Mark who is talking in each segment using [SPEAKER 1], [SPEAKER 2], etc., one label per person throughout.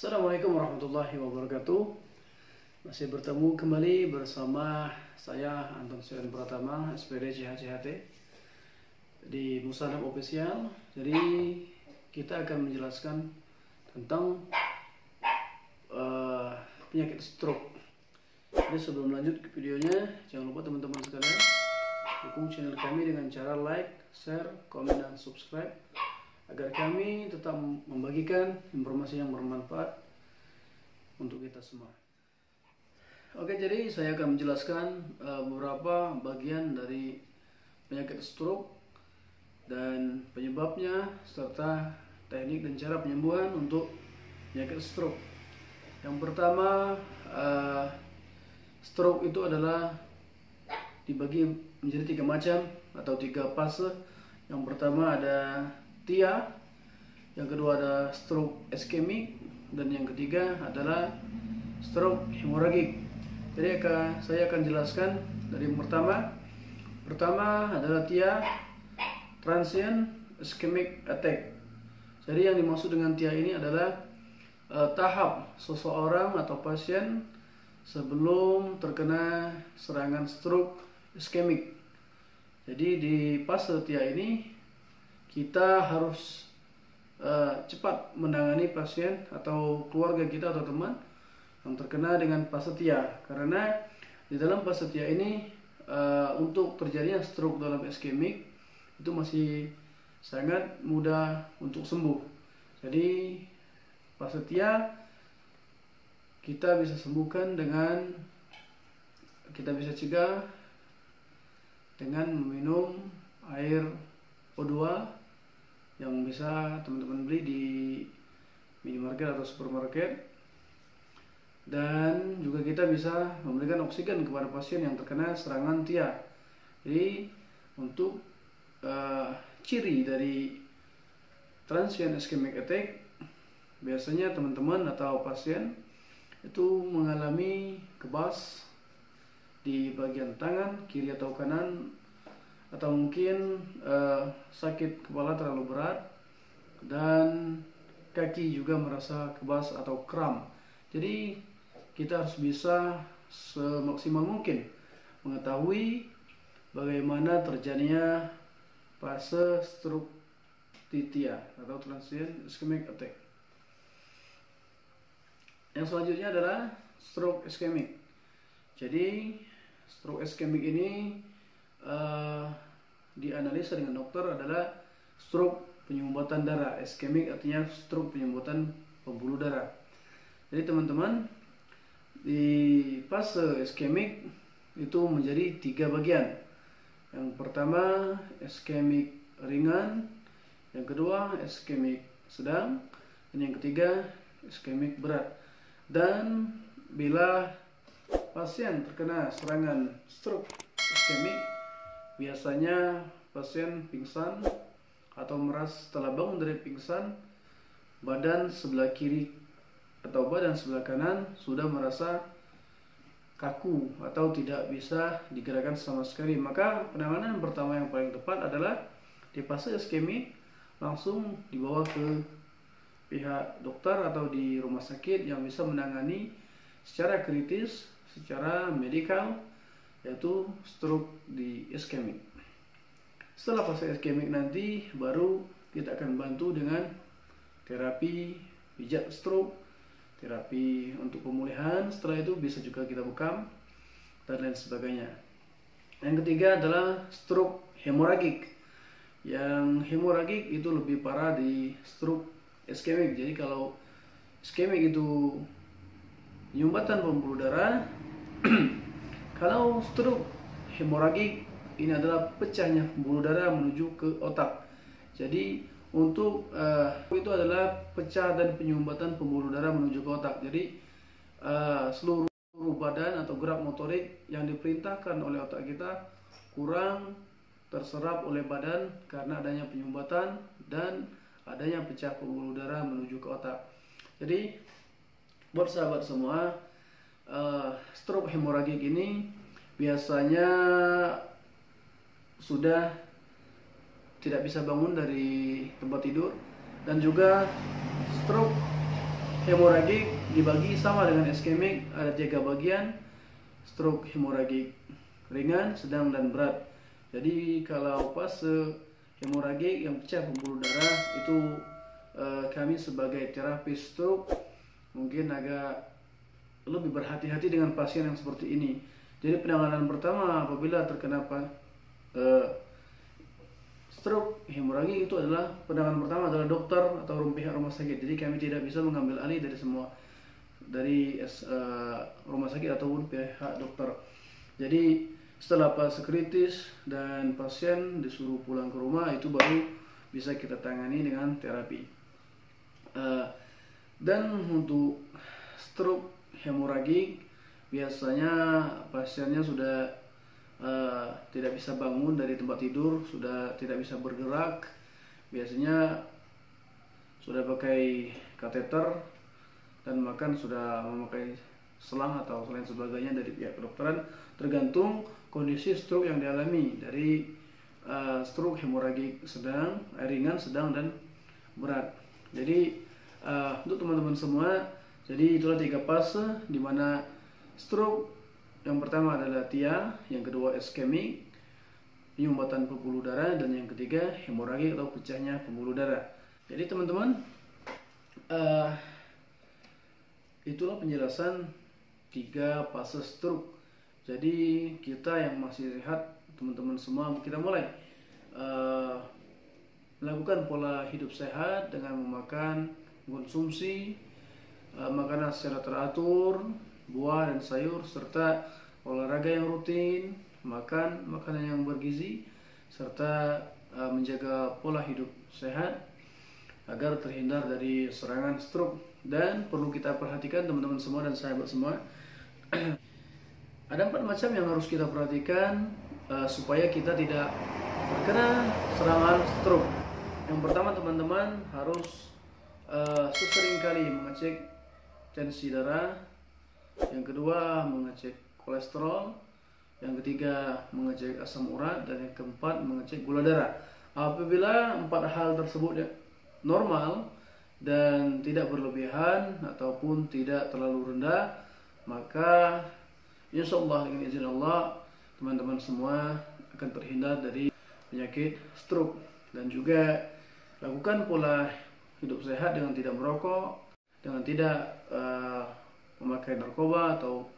[SPEAKER 1] Assalamualaikum warahmatullahi wabarakatuh. Masih bertemu kembali bersama saya Anton Seren Pratama, SPD CHCHT di Musanab Official. Jadi kita akan menjelaskan tentang penyakit stroke. Jadi sebelum lanjut ke videonya, jangan lupa teman-teman sekalian dukung channel kami dengan cara like, share, komen, dan subscribe agar kami tetap membagikan informasi yang bermanfaat untuk kita semua. Oke, jadi saya akan menjelaskan beberapa bagian dari penyakit stroke dan penyebabnya serta teknik dan cara penyembuhan untuk penyakit stroke. Yang pertama, stroke itu adalah dibagi menjadi 3 macam atau 3 fase. Yang pertama ada TIA, yang kedua ada stroke ischemic, dan yang ketiga adalah stroke hemorrhagic. Jadi saya akan jelaskan dari yang pertama adalah TIA, transient ischemic attack. Jadi yang dimaksud dengan TIA ini adalah tahap seseorang atau pasien sebelum terkena serangan stroke ischemic. Jadi di fase TIA ini kita harus cepat menangani pasien atau keluarga kita atau teman yang terkena dengan fase TIA, karena di dalam fase TIA ini untuk terjadinya stroke dalam ischemic itu masih sangat mudah untuk sembuh. Jadi fase TIA kita bisa sembuhkan kita bisa cegah dengan meminum air O2 yang bisa teman-teman beli di minimarket atau supermarket, dan juga kita bisa memberikan oksigen kepada pasien yang terkena serangan TIA. Jadi untuk ciri dari transient ischemic attack, biasanya teman-teman atau pasien itu mengalami kebas di bagian tangan kiri atau kanan, atau mungkin sakit kepala terlalu berat, dan kaki juga merasa kebas atau kram. Jadi kita harus bisa semaksimal mungkin mengetahui bagaimana terjadinya fase stroke TIA atau transient ischemic attack. Yang selanjutnya adalah stroke ischemic. Jadi stroke ischemic ini dianalisa dengan dokter adalah stroke penyumbatan darah. Ischemic artinya stroke penyumbatan pembuluh darah. Jadi teman-teman, di fase ischemic itu menjadi 3 bagian. Yang pertama ischemic ringan, yang kedua ischemic sedang, dan yang ketiga ischemic berat. Dan bila pasien terkena serangan stroke ischemic, biasanya pasien pingsan atau setelah bangun dari pingsan, badan sebelah kiri atau badan sebelah kanan sudah merasa kaku atau tidak bisa digerakkan sama sekali. Maka penanganan pertama yang paling tepat adalah di fase ischemic langsung dibawa ke pihak dokter atau di rumah sakit yang bisa menangani secara kritis, secara medikal, yaitu stroke di ischemic. Setelah fase ischemic nanti baru kita akan bantu dengan terapi pijat stroke, terapi untuk pemulihan. Setelah itu bisa juga kita bekam dan lain sebagainya. Yang ketiga adalah stroke hemorrhagic. Yang hemorrhagic itu lebih parah di stroke ischemic. Jadi kalau ischemic itu penyumbatan pembuluh darah, kalau stroke hemorrhagic ini adalah pecahnya pembuluh darah menuju ke otak. Jadi untuk itu adalah pecah dan penyumbatan pembuluh darah menuju ke otak. Jadi seluruh badan atau gerak motorik yang diperintahkan oleh otak kita kurang terserap oleh badan karena adanya penyumbatan dan adanya pecah pembuluh darah menuju ke otak. Jadi buat sahabat semua, stroke hemorrhagic ini biasanya sudah tidak bisa bangun dari tempat tidur, dan juga stroke hemoragik dibagi sama dengan iskemik, ada 3 bagian. Stroke hemoragik ringan, sedang, dan berat. Jadi kalau fase hemoragik yang pecah pembuluh darah itu kami sebagai terapis stroke mungkin agak lebih berhati-hati dengan pasien yang seperti ini. Jadi penanganan pertama apabila terkena stroke hemoragik itu adalah penanganan pertama adalah dokter atau pihak rumah sakit. Jadi kami tidak bisa mengambil alih dari semua rumah sakit ataupun pihak dokter. Jadi setelah fase kritis dan pasien disuruh pulang ke rumah, itu baru bisa kita tangani dengan terapi. Dan untuk stroke hemoragik biasanya pasiennya sudah tidak bisa bangun dari tempat tidur, sudah tidak bisa bergerak, biasanya sudah pakai kateter dan bahkan sudah memakai selang atau lain sebagainya dari pihak kedokteran, tergantung kondisi stroke yang dialami. Dari stroke hemoragik sedang, ringan, sedang, dan berat. Jadi untuk teman-teman semua, jadi itulah 3 fase di mana stroke yang pertama adalah TIA, yang kedua iskemik, penyumbatan pembuluh darah, dan yang ketiga hemoragik atau pecahnya pembuluh darah. Jadi teman-teman, itulah penjelasan 3 fase stroke. Jadi kita yang masih sehat, teman-teman semua, kita mulai melakukan pola hidup sehat dengan mengkonsumsi makanan secara teratur, buah dan sayur, serta olahraga yang rutin, makan makanan yang bergizi, serta menjaga pola hidup sehat agar terhindar dari serangan stroke. Dan perlu kita perhatikan teman-teman semua dan sahabat semua, ada 4 macam yang harus kita perhatikan supaya kita tidak terkena serangan stroke. Yang pertama, teman-teman harus sesering kali mengecek tensi darah. Yang kedua, mengecek kolesterol. Yang ketiga, mengecek asam urat. Dan yang keempat, mengecek gula darah. Apabila 4 hal tersebut normal dan tidak berlebihan ataupun tidak terlalu rendah, maka insya Allah dengan izin Allah teman-teman semua akan terhindar dari penyakit stroke. Dan juga lakukan pola hidup sehat dengan tidak merokok, dengan tidak memakai narkoba atau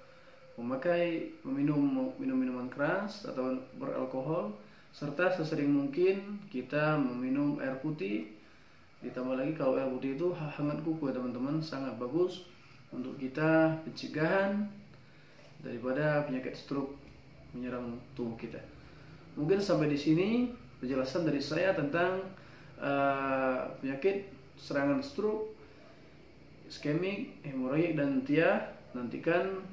[SPEAKER 1] meminum minuman keras atau beralkohol, serta sesering mungkin kita meminum air putih. Ditambah lagi kalau air putih itu hangat kuku ya teman-teman, sangat bagus untuk kita pencegahan daripada penyakit stroke menyerang tubuh kita. Mungkin sampai di sini penjelasan dari saya tentang penyakit serangan stroke, iskemik, hemoragik, dan TIA. Nantikan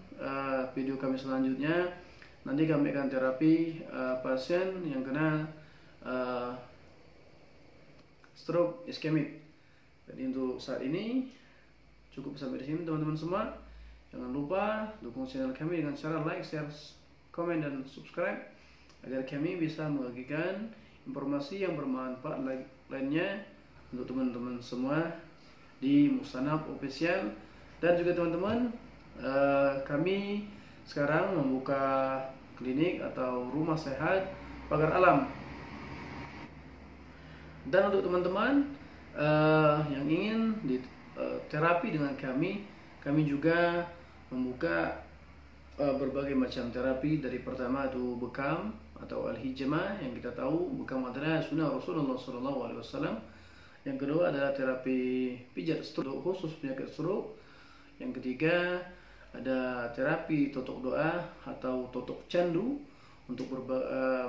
[SPEAKER 1] video kami selanjutnya. Nanti kami akan terapi pasien yang kena stroke iskemik. Jadi untuk saat ini cukup sampai di sini teman-teman semua. Jangan lupa dukung channel kami dengan cara like, share, komen, dan subscribe agar kami bisa membagikan informasi yang bermanfaat lainnya untuk teman-teman semua di Musanaf Official. Dan juga teman-teman, kami sekarang membuka klinik atau rumah sehat Pagar Alam. Dan untuk teman-teman yang ingin terapi dengan kami juga membuka berbagai macam terapi. Dari pertama itu bekam atau al-hijamah, yang kita tahu bekam adalah sunnah Rasulullah SAW. Yang kedua adalah terapi pijat stroke khusus penyakit stroke. Yang ketiga ada terapi totok doa atau totok candu untuk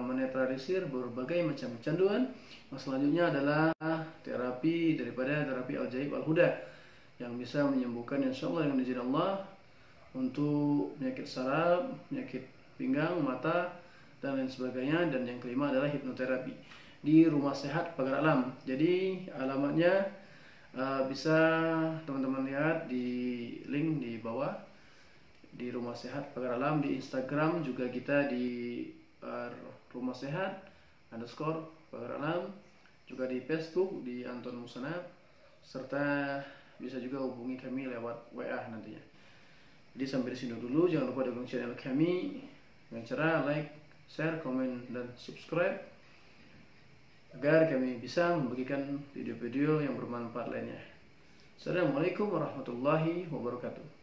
[SPEAKER 1] menetralisir berbagai macam kecanduan. Yang selanjutnya adalah terapi daripada terapi Al-Jaib Al-Huda yang bisa menyembuhkan insyaallah dengan izin Allah untuk penyakit saraf, penyakit pinggang, mata, dan lain sebagainya. Dan yang kelima adalah hipnoterapi di Rumah Sehat Pagar Alam. Jadi alamatnya bisa teman-teman lihat di link di bawah, di Rumah Sehat Pagar Alam. Di Instagram juga kita di Rumah Sehat _ Pagar Alam, juga di Facebook di Anton Musanaf, serta bisa juga hubungi kami lewat WA nantinya. Jadi sampai di sini dulu, jangan lupa dukung channel kami dengan cara like, share, komen, dan subscribe agar kami bisa membagikan video-video yang bermanfaat lainnya. Assalamualaikum warahmatullahi wabarakatuh.